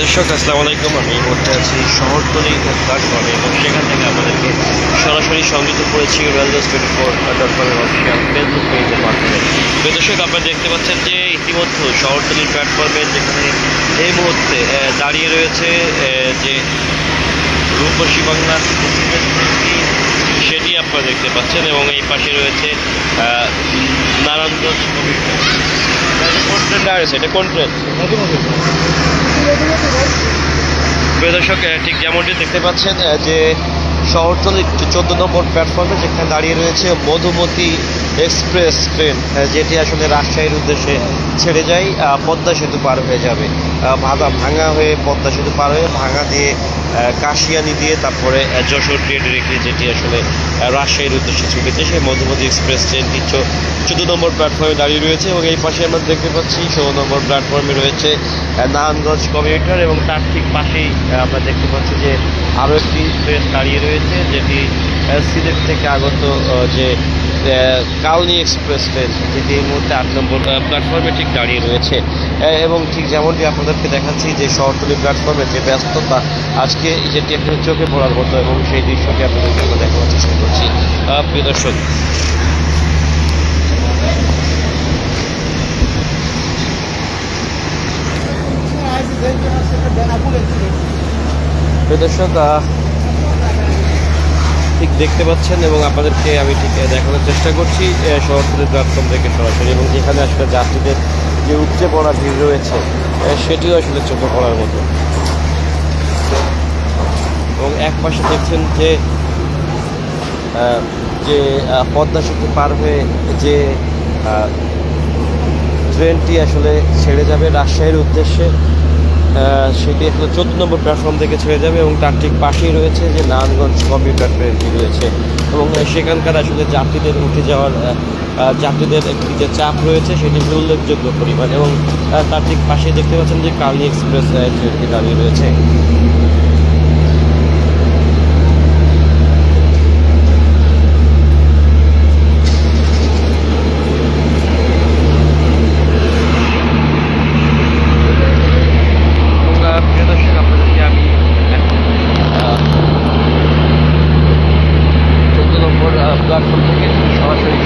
দর্শক আসসালামু আলাইকুম। আমি এই মুহূর্তে আছি শহরতলি প্ল্যাটফর্মে এবং সেখান থেকে আমাদেরকে সরাসরি সংযুক্ত করেছি রেলওয়ে24.com অফিসিয়াল ফেসবুক পেজের মাধ্যমে। দর্শক আপনারা দেখতে পাচ্ছেন যে ইতিমধ্যে শহরতলি প্ল্যাটফর্মে যেখানে এই মুহূর্তে দাঁড়িয়ে রয়েছে যে রূপসী বাংলা এক্সপ্রেস ট্রেনটি, সেটি আপনারা দেখতে পাচ্ছেন এবং এই পাশে রয়েছে নারায়ণগঞ্জ কমিউটার। কোন ট্রেনটা আছে? এটা কোন ট্রেন? প্রিয় দর্শক, ঠিক যেমনটি দেখতে পাচ্ছেন যে শহরতলির 14 নম্বর প্ল্যাটফর্মে যেখানে দাঁড়িয়ে রয়েছে মধুমতি এক্সপ্রেস ট্রেন, যেটি আসলে রাজশাহীর উদ্দেশ্যে ছেড়ে যায়, পদ্মা সেতু পার হয়ে যাবে, ভাঙা হয়ে পদ্মা সেতু পার হয়ে ভাঙা দিয়ে কাশিয়ানি দিয়ে তারপরে যশোর ডিরেক্টলি যেটি আসলে রাজশাহীর উদ্দেশ্যে ছুটেছে, সেই মধুমতি এক্সপ্রেস ট্রেনটি 14 নম্বর প্ল্যাটফর্মে দাঁড়িয়ে রয়েছে এবং এই পাশে আমরা দেখতে পাচ্ছি 16 নম্বর প্ল্যাটফর্মে রয়েছে নারায়ণগঞ্জ কমিউটার এবং তার ঠিক পাশেই আমরা দেখতে পাচ্ছি যে আরও একটি ট্রেন দাঁড়িয়ে রয়েছে, যেটি সিলেট থেকে আগত যে কালনী এক্সপ্রেস ট্রেন, যেটি এই মুহূর্তে 8 নম্বর প্ল্যাটফর্মে ঠিক দাঁড়িয়ে রয়েছে। এবং ঠিক যেমনটি আপনাদেরকে দেখাচ্ছি যে শহরতলি প্ল্যাটফর্মে যে ব্যস্ততা আজকে, যেটি একটা চোখে পড়ার মতো এবং সেই দৃশ্যটি আপনাদেরকে আমরা দেখানোর চেষ্টা করছি। প্রিয় দর্শক, ঠিক দেখতে পাচ্ছেন এবং আপনাদেরকে আমি ঠিক দেখানোর চেষ্টা করছি শহরতলি প্ল্যাটফর্ম থেকে সরাসরি, এবং যেখানে আসলে যাত্রীদের যে উপচে পড়া ভিড় রয়েছে সেটিও আসলে চোখে পড়ার মতো। এবং এক পাশে দেখছেন যে পদ্মা সেতু পার হয়ে যে ট্রেনটি আসলে ছেড়ে যাবে রাজশাহীর উদ্দেশ্যে, সেটি আসলে 14 নম্বর প্ল্যাটফর্ম থেকে ছেড়ে যাবে এবং তার ঠিক পাশেই রয়েছে যে নারায়ণগঞ্জ কমিউটার ট্রেনটি রয়েছে এবং সেখানকার আসলে যাত্রীদের উঠে যাওয়ার যাত্রীদের একটি যে চাপ রয়েছে সেটি উল্লেখযোগ্য পরিমাণ, এবং তার ঠিক পাশেই দেখতে পাচ্ছেন যে কালনী এক্সপ্রেস ট্রেনটি দাঁড়িয়ে রয়েছে। প্ল্যাটফর্ম থেকে সরাসরি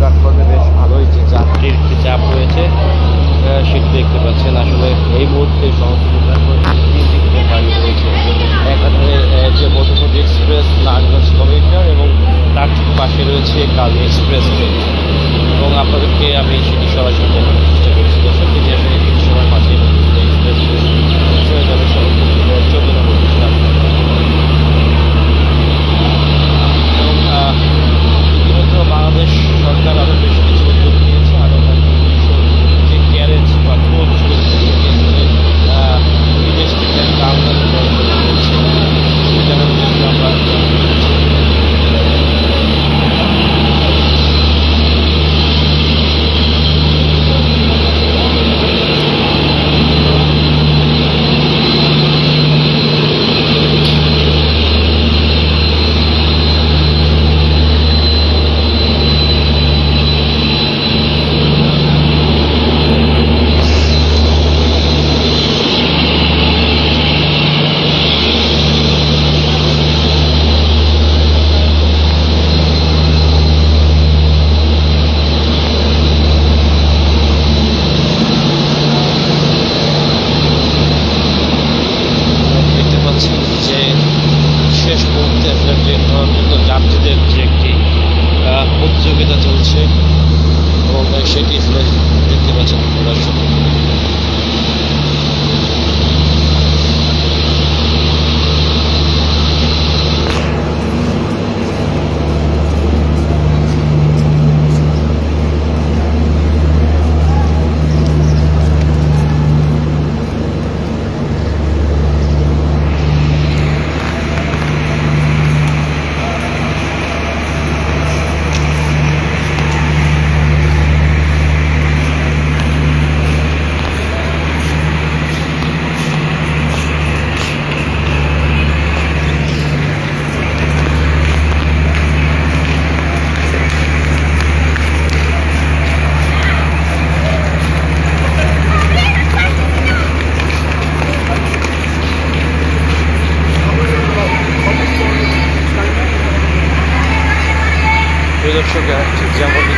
প্ল্যাটফর্মে বেশ ভালোই যে যাত্রীর একটি চাপ রয়েছে সেটি দেখতে পাচ্ছেন। আসলে এই মুহূর্তে শহরতলি প্ল্যাটফর্মে 3টি ট্রেন দাঁড়িয়ে রয়েছে, একাধারে যে মধুমতি এক্সপ্রেস, নারায়ণগঞ্জ কমিউটার এবং তার ঠিক পাশে রয়েছে কালনী এক্সপ্রেস ট্রেন, এবং আপনাদেরকে আমি সেটি সরাসরি দেখানোর চেষ্টা করছি। দর্শক, যেটি আসলে কিছু সময় মাঝে এক্সপ্রেস ট্রেন ছেড়ে যাবে শহরতলি 14 নম্বর প্ল্যাটফর্ম। ইতিমধ্যে বাংলাদেশ সরকার আরও বেশ কিছু উদ্যোগ নিয়েছে, আরও যে ক্যারেজ বা কোচ বিদেশ থেকে আমদানি করা হচ্ছে, যেমন আমরা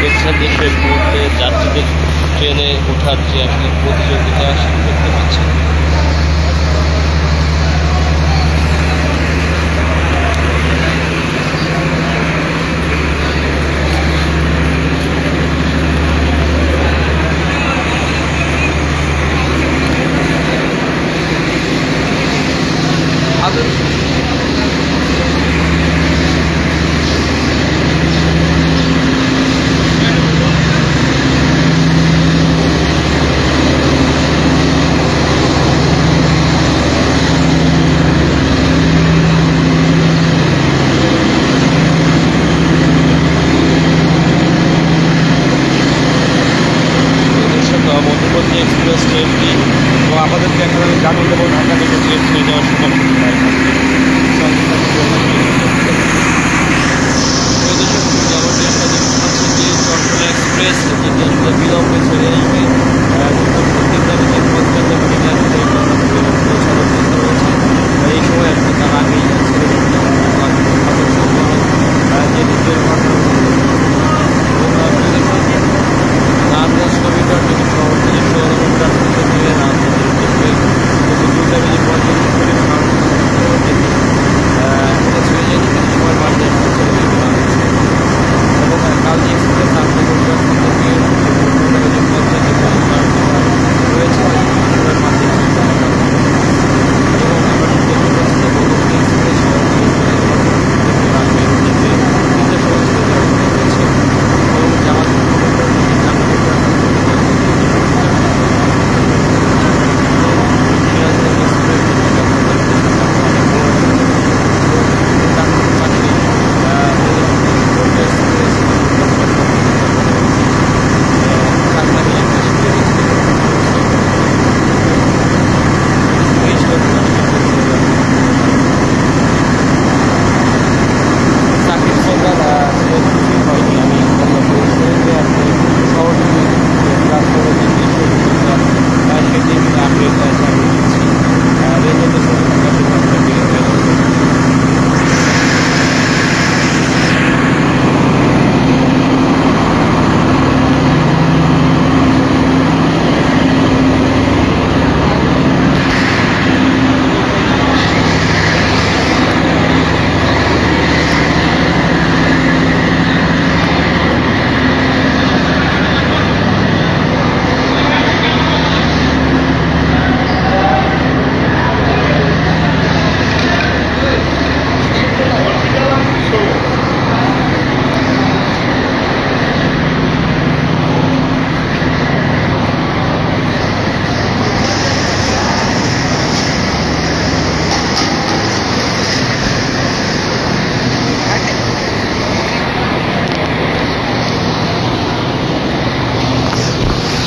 দেখছেন যে সেই মুহূর্তে যাত্রীদের ট্রেনে ওঠার যে আসলে প্রতিযোগিতা সেটা দেখতে পাচ্ছেন। মধ্যবর্তী এক্সপ্রেস ট্রেনটি তো আমাদেরকে এখন আমি জানিয়ে দেবো ঢাকা থেকে ট্রেন ছেড়ে যাওয়ার সময় চট্টগ্রাম এক্সপ্রেস যেটি আসলে বিলম্বে ছেড়ে আসবে এই সময় আসলে তার আগেই ছেড়ে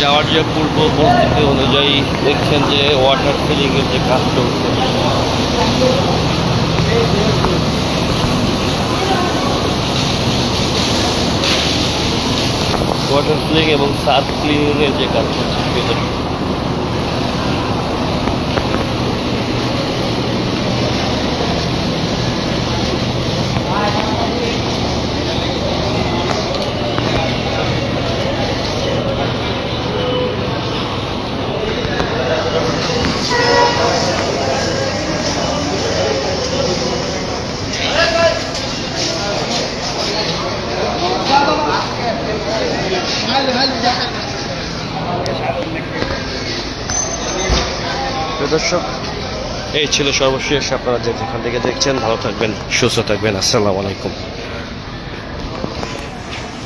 যাওয়ার যে পূর্ব পরিস্থিতি অনুযায়ী দেখছেন যে ওয়াটার ফিলিংয়ের যে কাজ চলছে। ওয়াটার ফিলিং এবং সার্ফ ক্লিনিংয়ের যে কাজ চলছে দর্শক, এই ছিল সর্বশেষ। আপনারা যেখান থেকে দেখছেন ভালো থাকবেন, সুস্থ থাকবেন। আসসালামু আলাইকুম।